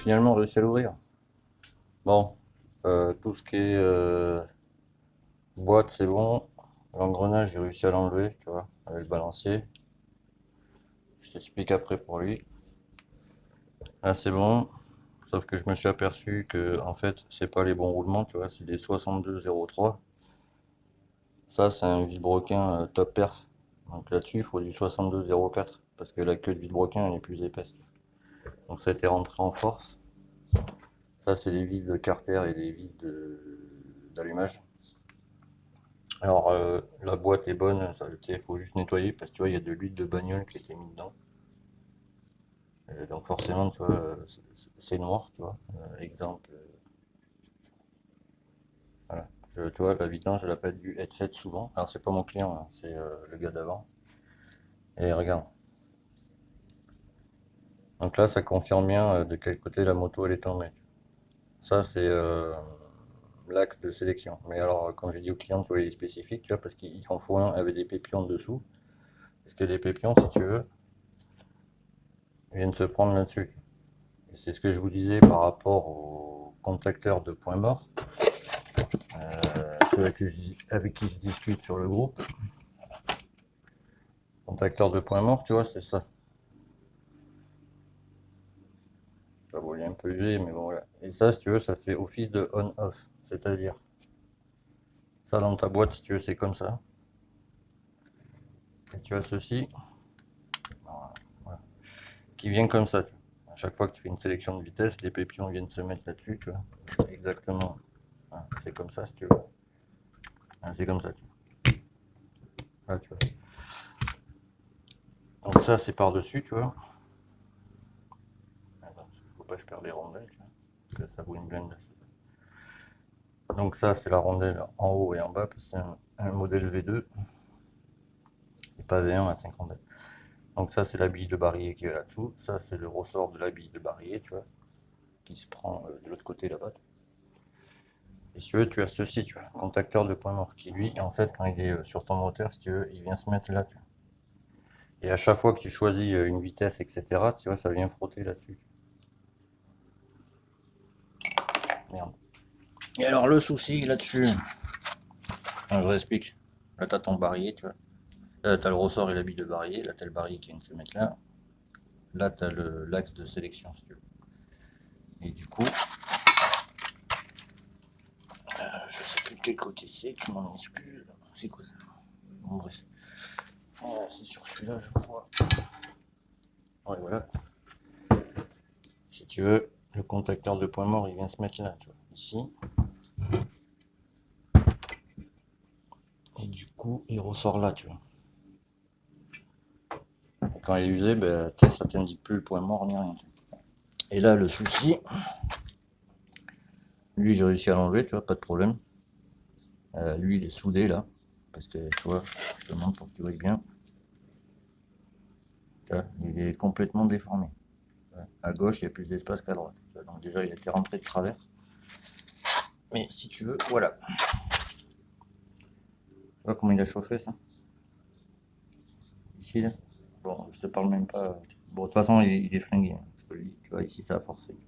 finalement réussi à l'ouvrir. Bon, tout ce qui est boîte, c'est bon. L'engrenage, j'ai réussi à l'enlever, tu vois, avec le balancier. Je t'explique après pour lui. Là, c'est bon. Sauf que je me suis aperçu que, en fait, c'est pas les bons roulements, tu vois, c'est des 62,03. Ça, c'est un vilebrequin top perf. Donc là-dessus, il faut du 62,04 parce que la queue de vilebrequin, elle est plus épaisse. Donc ça a été rentré en force. Ça, c'est des vis de carter et des vis d'allumage. Alors, la boîte est bonne, il faut juste nettoyer parce que tu vois, il y a de l'huile de bagnole qui a été mise dedans. Donc forcément, tu vois, c'est noir, tu vois. Exemple, voilà. Tu vois, la vidange, elle a pas dû être faite souvent. Alors, c'est pas mon client, hein, c'est le gars d'avant. Et regarde. Donc là, ça confirme bien de quel côté la moto elle est tombée. Ça, c'est l'axe de sélection. Mais alors, comme j'ai dit au client, tu vois, il est spécifique, tu vois, parce qu'il en faut un avec des pépions dessous. Parce que les pépions, si tu veux, ils viennent se prendre là-dessus. Et c'est ce que je vous disais par rapport aux contacteurs de points morts, ceux avec qui je discute sur le groupe. Contacteur de points morts, tu vois, c'est ça. Bon, il est un peu usé, mais bon, voilà. Et ça, si tu veux, ça fait office de on-off. C'est-à-dire, ça dans ta boîte, si tu veux, c'est comme ça. Et tu as ceci, voilà, qui vient comme ça. À chaque fois que tu fais une sélection de vitesse, les pépions viennent se mettre là-dessus, tu vois. Exactement. Voilà, c'est comme ça, si tu veux. Voilà, c'est comme ça. Là, tu vois. Donc ça, c'est par-dessus, tu vois. Attends, faut pas que je perde les rondelles, tu vois, parce que ça vaut une blinde. Donc ça, c'est la rondelle en haut et en bas, parce que c'est un modèle V2, et pas V1 à 5 rondelles. Donc ça, c'est la bille de barillet qui est là-dessous. Ça, c'est le ressort de la bille de barillet, tu vois, qui se prend de l'autre côté là-bas. Et si tu veux, tu as ceci, tu vois, contacteur de point mort, qui lui, en fait, quand il est sur ton moteur, si tu veux, il vient se mettre là, tu vois. Et à chaque fois que tu choisis une vitesse, etc., tu vois, ça vient frotter là-dessus. Merde. Et alors, le souci là-dessus, je vous explique. Là, t'as ton barillet, tu vois. Là, t'as le ressort et la bille de barillet. Là, t'as le barillet qui vient de se mettre là. Là, t'as l'axe de sélection, si tu veux. Et du coup, je sais plus de quel côté c'est, je m'en excuse. C'est quoi ça? Bon, bref. C'est sur celui-là, je crois. Ouais, voilà. Si tu veux, le contacteur de point mort, il vient se mettre là, tu vois, ici. Et du coup, il ressort là, tu vois. Et quand il est usé, ben, ça t'indique plus le point mort ni rien. Et là, le souci, lui, j'ai réussi à l'enlever, tu vois, pas de problème. Lui, il est soudé là, parce que tu vois, je te montre pour que tu vois bien. Tu vois, il est complètement déformé. À gauche, il y a plus d'espace qu'à droite. Donc déjà, il a été rentré de travers. Mais si tu veux, voilà. Tu vois comment il a chauffé ça? Ici, là. Bon, je te parle même pas. Bon, de toute façon, il est flingué, hein, je te le dis. Tu vois, ici, ça a forcé.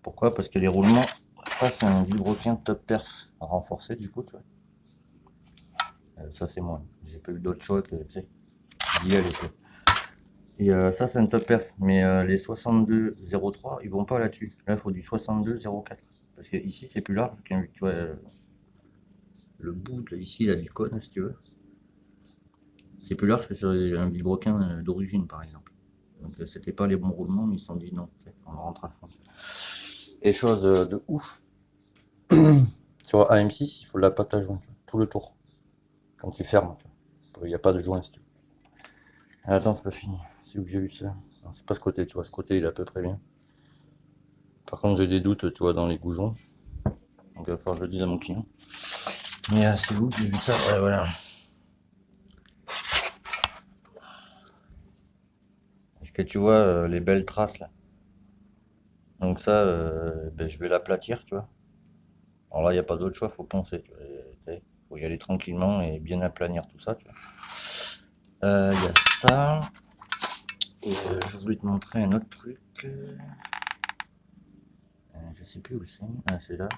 Pourquoi? Parce que les roulements, ça, c'est un vilebrequin top perf renforcé, du coup, tu vois. Ça, c'est moi. J'ai pas eu d'autre choix que, tu sais, d'y aller, quoi. Et ça, c'est un top perf. Mais les 62,03, ils vont pas là-dessus. Là, il faut du 62,04. Parce que ici, c'est plus large. Tu vois, le bout, là, ici, là, du cône, si tu veux. C'est plus large que sur un vilebrequin d'origine, par exemple. Donc, c'était pas les bons roulements, mais ils se sont dit non, on rentre à fond. Et chose de ouf, sur AM6, il faut la pâte à joint, tout le tour. Quand tu fermes, il n'y a pas de joint, si tu veux. Ah, attends, c'est pas fini. C'est où que j'ai vu ça? C'est pas ce côté, tu vois. Ce côté, il est à peu près bien. Par contre, j'ai des doutes, tu vois, dans les goujons. Donc, il va falloir que je le dise à mon client. Mais c'est où que j'ai vu ça? Ouais, voilà. Est-ce que tu vois les belles traces là? Donc ça, ben, je vais l'aplatir, tu vois. Alors là, il n'y a pas d'autre choix, faut poncer, tu vois. Faut y aller tranquillement et bien aplanir tout ça, tu vois. Il y a ça. Et je voulais te montrer un autre truc. je sais plus où c'est. Ah, c'est là.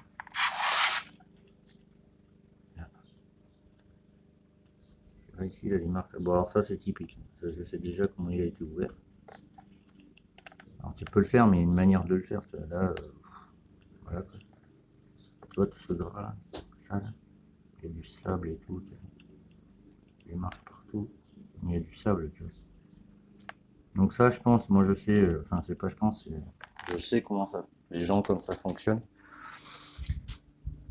Là, ici, là, les marques. Bon, alors ça, c'est typique. Ça, je sais déjà comment il a été ouvert. Alors, tu peux le faire, mais il y a une manière de le faire. Tu vois, là, voilà quoi. Tu vois, tout ce gras là, ça là, il y a du sable et tout. Tu vois. Les marques partout. Il y a du sable, tu vois. Donc ça, je pense, moi je sais, enfin c'est pas je pense, je sais comment ça, les gens comme ça fonctionnent.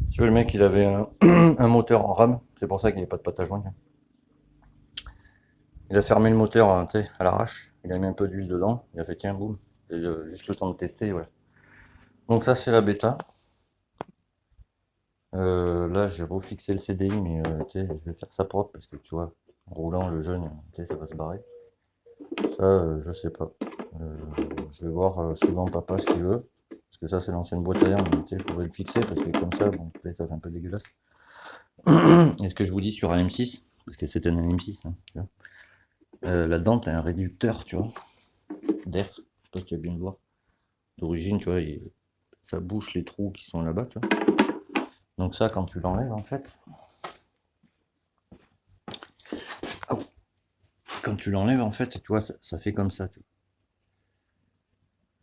Tu vois, le mec, il avait un moteur en rame, c'est pour ça qu'il n'y avait pas de pâte à joindre. Il a fermé le moteur, hein, tu sais, à l'arrache, il a mis un peu d'huile dedans, il a fait tiens, boum, et, juste le temps de tester, voilà. Donc ça, c'est la bêta. Là, j'ai refixé le CDI, mais tu sais, je vais faire ça propre, parce que tu vois, en roulant, le jeune, tu sais, ça va se barrer. Ça, je sais pas. Je vais voir souvent papa ce qu'il veut. Parce que ça, c'est l'ancienne boîte à air, mais tu sais, il faudrait le fixer, parce que comme ça, bon, peut-être ça fait un peu dégueulasse. Et ce que je vous dis sur un M6, parce que c'est un M6, hein, tu vois, là-dedans, t'as un réducteur, tu vois, d'air. Je sais pas si tu as bien le voir. D'origine, tu vois, ça bouche les trous qui sont là-bas, tu vois. Donc ça, quand tu l'enlèves, en fait, quand tu l'enlèves, en fait, tu vois, ça fait comme ça, tu vois.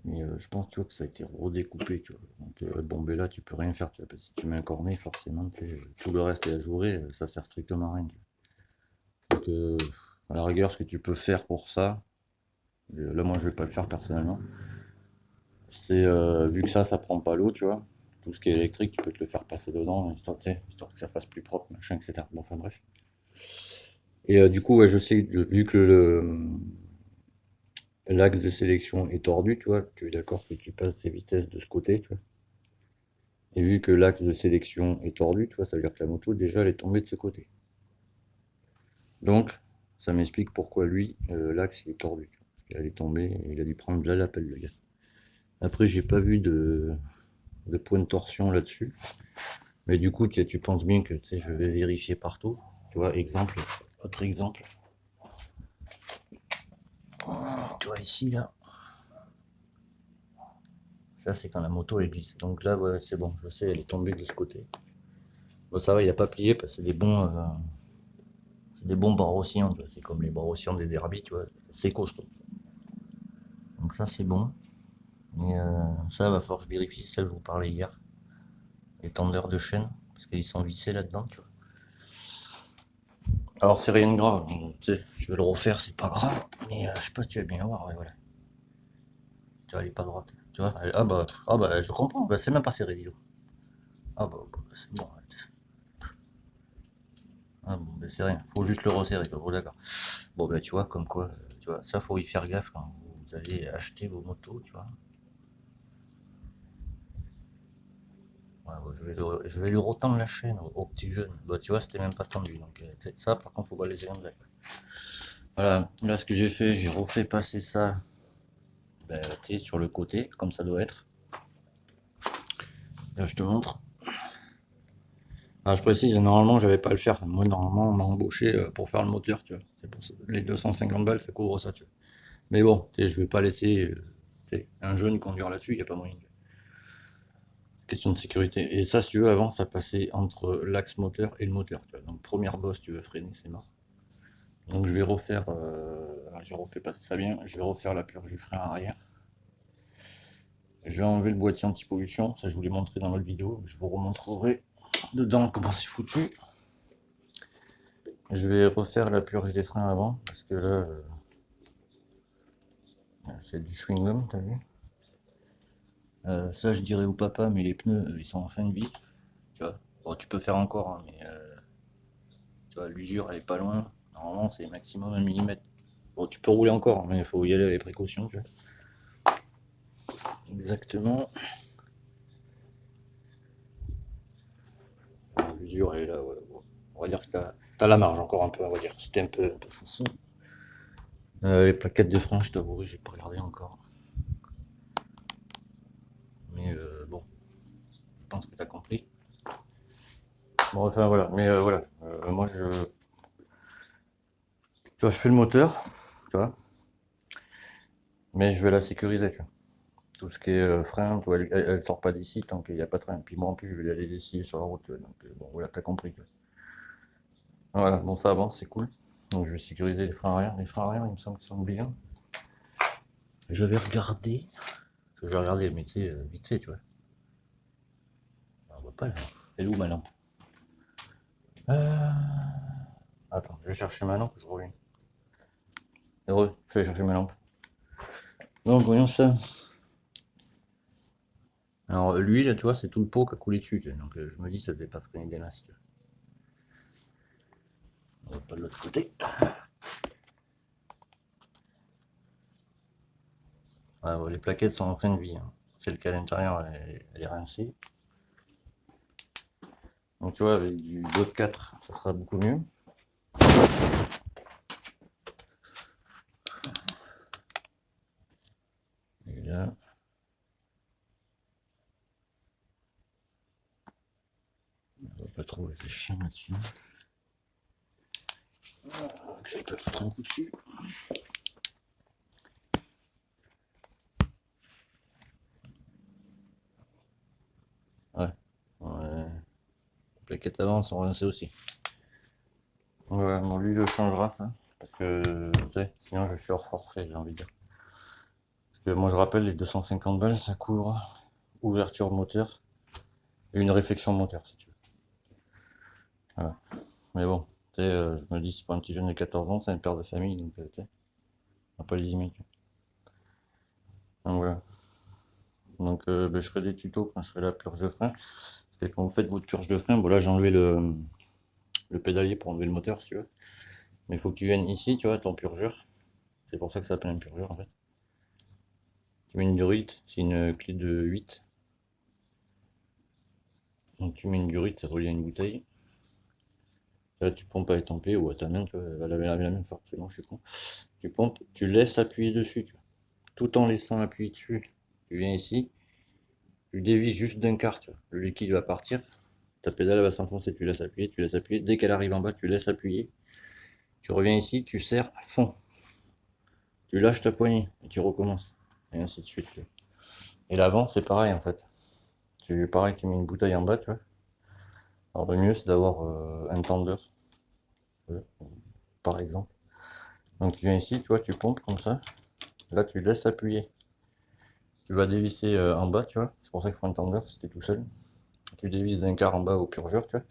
Mais je pense, tu vois, que ça a été redécoupé, tu vois. Donc, bon, ben là, tu peux rien faire, tu vois, parce que si tu mets un cornet, forcément, tout le reste est ajouré, ça sert strictement à rien. Donc, à la rigueur, ce que tu peux faire pour ça, là, moi, je vais pas le faire personnellement, c'est, vu que ça prend pas l'eau, tu vois, tout ce qui est électrique, tu peux te le faire passer dedans, histoire, tu sais, histoire que ça fasse plus propre, machin, etc. Bon, enfin, bref. Et du coup, ouais, je sais, vu que l'axe de sélection est tordu, tu vois, tu es d'accord que tu passes ces vitesses de ce côté, tu vois. Et vu que l'axe de sélection est tordu, tu vois, ça veut dire que la moto, déjà, elle est tombée de ce côté. Donc, ça m'explique pourquoi lui, l'axe, il est tordu. Parce qu'elle est tombée, et il a dû prendre là l'appel, le gars. Après, j'ai pas vu de point de torsion là-dessus. Mais du coup, tu penses bien que, tu sais, je vais vérifier partout. Tu vois, exemple, autre exemple. Tu vois, ici, là. Ça, c'est quand la moto, elle glisse. Donc là, ouais, c'est bon, je sais, elle est tombée de ce côté. Bon, ça va, il a pas plié, parce que c'est des bons bras oscillants, tu vois. C'est comme les bras oscillants des derbies, tu vois. C'est costaud. Donc ça, c'est bon. Mais ça, va falloir que je vérifie, c'est ça que je vous parlais hier. Les tendeurs de chaîne, parce qu'ils sont vissés là-dedans, tu vois. Alors, c'est rien de grave, tu sais, je vais le refaire, c'est pas grave. Mais je sais pas si tu vas bien voir, ouais, voilà. Tu vois, elle est pas droite. Tu vois, ah bah, je comprends, bah, c'est même pas serré, dis donc. Ah c'est bon. Ah bon, bah, c'est rien, faut juste le resserrer, quoi. Bon, d'accord. Bon, bah, tu vois, comme quoi, tu vois, ça, faut y faire gaffe quand vous allez acheter vos motos, tu vois. Ouais, ouais, je vais lui retendre la chaîne au petit jeune. Bah, tu vois, c'était même pas tendu. Donc, ça, par contre, faut pas les enlever. Voilà, là, ce que j'ai fait, j'ai refait passer ça ben, tu sais, sur le côté, comme ça doit être. Là, je te montre. Ah, je précise, normalement, j'avais pas à le faire. Moi, normalement, on m'a embauché pour faire le moteur, tu vois. C'est pour ça. Les 250 balles, ça couvre ça, tu vois. Mais bon, tu sais, je vais pas laisser un jeune conduire là-dessus, il n'y a pas moyen. Question de sécurité. Et ça, si tu veux, avant, ça passait entre l'axe moteur et le moteur. Tu vois. Donc, première bosse, tu veux freiner, c'est mort. Donc, je vais refaire, j'ai refait passer ça bien. Je vais refaire la purge du frein arrière. Je vais enlever le boîtier anti-pollution. Ça, je vous l'ai montré dans l'autre vidéo. Je vous remontrerai dedans comment c'est foutu. Je vais refaire la purge des freins avant. Parce que là, c'est du chewing-gum, t'as vu. Ça, je dirais au papa, mais les pneus, ils sont en fin de vie. Tu vois. Bon, tu peux faire encore, hein, mais tu vois, l'usure, elle est pas loin. Normalement, c'est maximum 1 millimètre. Bon, tu peux rouler encore, mais il faut y aller avec précaution, tu vois. Exactement. L'usure, elle est là, ouais. On va dire que t'as la marge encore un peu, on va dire. C'était un peu foufou. Les plaquettes de frein, je t'avouerai, j'ai pas regardé encore. Mais bon, je pense que t'as compris. Bon, enfin voilà, mais voilà. Moi, tu vois, je fais le moteur, tu vois, mais je vais la sécuriser, tu vois. tout ce qui est frein, tu vois, elle sort pas d'ici tant qu'il n'y a pas de frein. Puis moi en plus je vais aller essayer sur la route, donc bon voilà, t'as compris. Voilà, bon ça avance, c'est cool. Donc je vais sécuriser les freins arrière. Les freins arrière, il me semble qu'ils sont bien. Je vais regarder. Je vais regarder, mais tu sais, vite fait, tu vois. On voit pas là. Elle est où ma lampe? Attends, je vais chercher ma lampe, je reviens. Heureux, je vais chercher ma lampe. Donc voyons ça. Alors l'huile, tu vois, c'est tout le pot qui a coulé dessus. Donc je me dis ça devait pas freiner des masses. On va pas de l'autre côté. Ah, bon, les plaquettes sont en fin de vie. Hein. Celle qui est à l'intérieur, elle est rincée. Donc tu vois, avec du Dot 4, ça sera beaucoup mieux. Et là, on va pas trop les chiens là-dessus. Je vais pas foutre un coup dessus. Ouais. Les plaquettes avant sont rincées aussi. Ouais, bon, lui, le changera ça. Parce que, tu sais, sinon je suis hors forfait, j'ai envie de dire. Parce que moi, je rappelle, les 250 balles, ça couvre ouverture moteur et une réflexion moteur, si tu veux. Voilà. Mais bon, tu sais, je me dis, c'est pas un petit jeune de 14 ans, c'est un père de famille, donc, tu sais, on va pas les imiter. Donc voilà. Donc, je ferai des tutos quand je ferai la purge de frein. Parce que quand vous faites votre purge de frein, bon là, j'ai enlevé le pédalier pour enlever le moteur, si tu veux. Mais il faut que tu viennes ici, tu vois, ton purgeur. C'est pour ça que ça s'appelle un purgeur, en fait. Tu mets une durite, c'est une clé de 8. Donc tu mets une durite, c'est relié à une bouteille. Là tu pompes avec ton pied ou à ta main, tu vois, elle avait la même force, sinon je suis con. Tu pompes, tu laisses appuyer dessus, tu vois. Tout en laissant appuyer dessus. Tu viens ici, tu dévises juste d'un quart, tu vois. Le liquide va partir, ta pédale va s'enfoncer, tu laisses appuyer, tu laisses appuyer. Dès qu'elle arrive en bas, tu laisses appuyer. Tu reviens ici, tu serres à fond. Tu lâches ta poignée et tu recommences. Et ainsi de suite. Tu vois. Et l'avant, c'est pareil en fait. Pareil, tu mets une bouteille en bas, tu vois. Alors le mieux c'est d'avoir un tendeur, par exemple. Donc tu viens ici, tu vois, tu pompes comme ça. Là tu laisses appuyer. Tu vas dévisser en bas, tu vois. C'est pour ça qu'il faut un tendeur si t'es tout seul. Tu dévisses d'un quart en bas au purgeur, tu vois.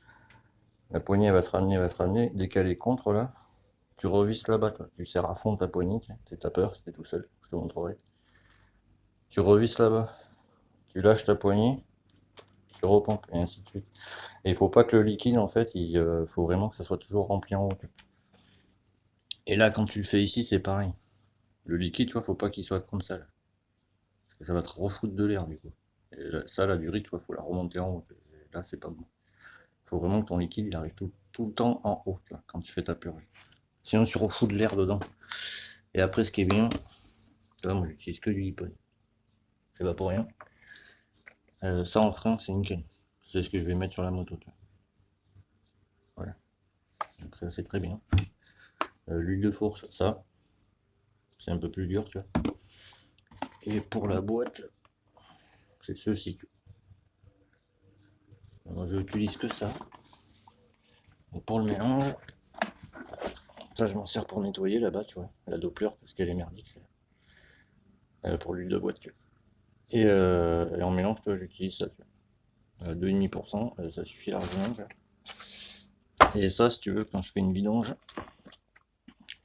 La poignée elle va se ramener, elle va se ramener. Dès qu'elle est contre là, tu revisses là-bas, toi. Tu serres à fond ta poignée, t'as peur si t'es tout seul, je te montrerai. Tu revisses là-bas, tu lâches ta poignée, tu repompes, et ainsi de suite. Et il faut pas que le liquide, en fait, il faut vraiment que ça soit toujours rempli en haut. Et là, quand tu le fais ici, c'est pareil. Le liquide, tu vois, faut pas qu'il soit comme ça, là. Parce que ça va te refoutre de l'air, du coup. Et là, ça, la durite, tu vois, faut la remonter en haut. Et là, c'est pas bon. Faut vraiment que ton liquide, il arrive tout le temps en haut, tu vois, quand tu fais ta purge. Sinon, tu refous de l'air dedans. Et après, ce qui est bien, tu vois, moi, j'utilise que du lipone. C'est pas pour rien. Ça, en frein, c'est nickel. C'est ce que je vais mettre sur la moto, tu vois. Voilà. Donc ça, c'est très bien. L'huile de fourche, ça, c'est un peu plus dur, tu vois. Et pour la boîte, c'est ceci. Alors, je n'utilise que ça. Et pour le mélange, ça je m'en sers pour nettoyer là-bas, tu vois, la Doppler, parce qu'elle est merdique, celle pour l'huile de boîte, tu vois. Et en mélange, tu vois, j'utilise ça, tu vois. 2,5%, ça suffit largement, tu vois. Et ça, si tu veux, quand je fais une vidange,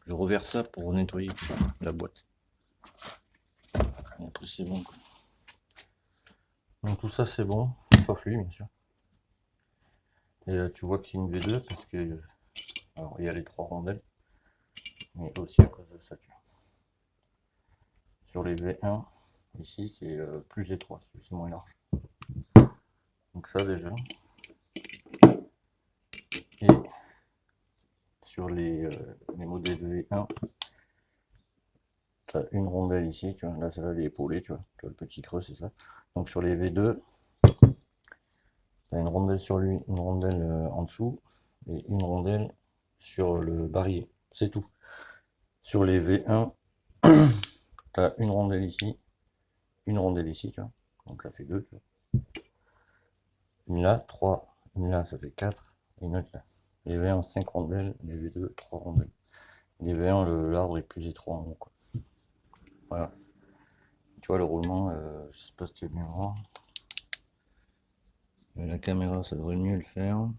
je reverse ça pour nettoyer la boîte. Et après, c'est bon, quoi. Donc tout ça, c'est bon, sauf lui, bien sûr. Et là, tu vois que c'est une V2 parce que alors il y a les 3 rondelles, mais aussi à cause de ça. Tu vois. Sur les V1, ici c'est plus étroit, c'est moins large. Donc ça déjà. Et sur les modèles de V1, tu as une rondelle ici, tu vois. Là celle-là elle est épaulée, tu vois. Le petit creux c'est ça. Donc sur les V2, tu as une rondelle sur lui, une rondelle en dessous, et une rondelle sur le barillet. C'est tout. Sur les V1, tu as une rondelle ici, une rondelle ici, tu vois. Donc ça fait 2, tu vois. Une là, 3. Une là, ça fait 4. Et une autre là. Les V1, 5 rondelles. Les V2, 3 rondelles. Les V1, l'arbre est plus étroit en haut, quoi. Voilà. Tu vois, le roulement, je sais pas si tu veux bien voir. La caméra, ça devrait mieux le faire.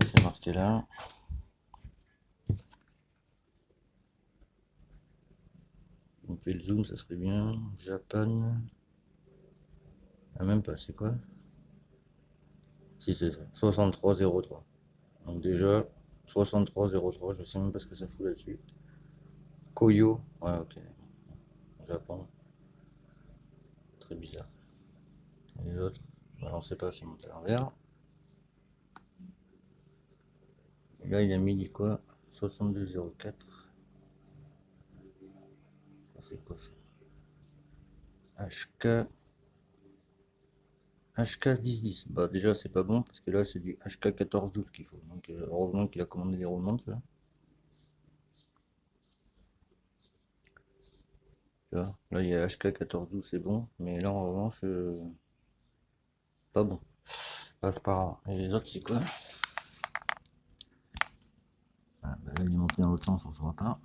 C'est marqué là. On fait le zoom, ça serait bien. Japan. Ah, même pas, c'est quoi? Si, c'est ça. 6303. Donc déjà, 6303, je sais même pas ce que ça fout là-dessus. Koyo. Ouais, ok. Japon. Très bizarre. Et les autres, on sait pas si monte à l'envers. Là, il a mis dit quoi? 6204. C'est quoi ça? HK. HK 1010. Bah, déjà, c'est pas bon parce que là, c'est du HK 1412 qu'il faut. Donc, heureusement qu'il a commandé des roulements, tu vois. Tu vois, là, il y a HK 1412, c'est bon. Mais là, en revanche, pas bon. Ah, c'est pas grave. Et les autres, c'est quoi? Ah, bah, là, il est monté dans l'autre sens, on ne saura pas.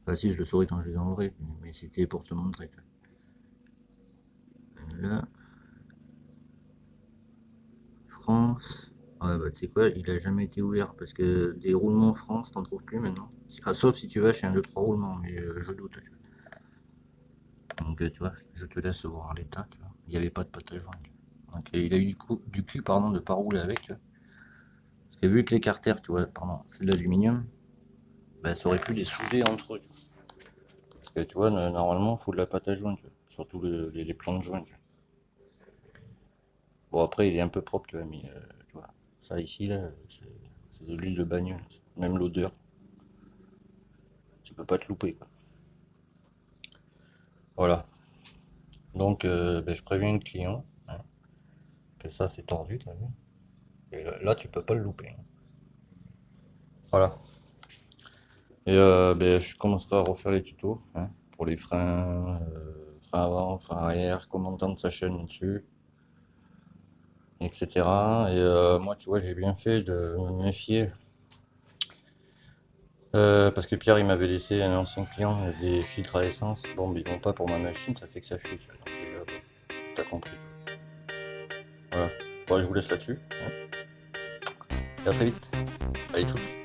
Bah, si, je le saurais quand je les enlèverai. Mais c'était pour te montrer, tu vois. Là, France. Ouais, bah, tu sais quoi, il a jamais été ouvert parce que des roulements France, t'en trouves plus maintenant. Ah, sauf si tu vas chez un 2-3 roulements, mais je doute, tu vois. Donc, tu vois, je te laisse voir l'état, tu vois. Il n'y avait pas de pâte à joindre. Donc, il a eu du cul, pardon, de pas rouler avec, tu vois. Parce que vu que les carters, tu vois, pardon, c'est de l'aluminium, bah, ça aurait pu les souder entre eux. Parce que, tu vois, normalement, il faut de la pâte à joindre, tu vois. Surtout les plans de joint, tu vois. Bon, après, il est un peu propre, tu vois, mais, tu vois, ça ici, là, c'est de l'huile de bagnole. Même l'odeur, tu peux pas te louper, quoi. Voilà. Donc, ben, je préviens le client, hein, que ça, c'est tordu, t'as vu. Et là, tu peux pas le louper, hein. Voilà. Et ben, je commencerai à refaire les tutos, hein, pour les freins, frein avant, frein arrière, comment tendre sa chaîne dessus, etc. Et moi, tu vois, j'ai bien fait de me méfier. Parce que Pierre, il m'avait laissé un ancien client des filtres à essence. Bon, mais ils vont pas pour ma machine, ça fait que ça fuit. Donc déjà, bon, t'as compris. Voilà. Bon, je vous laisse là-dessus, hein. Et à très vite. Allez, tchuss.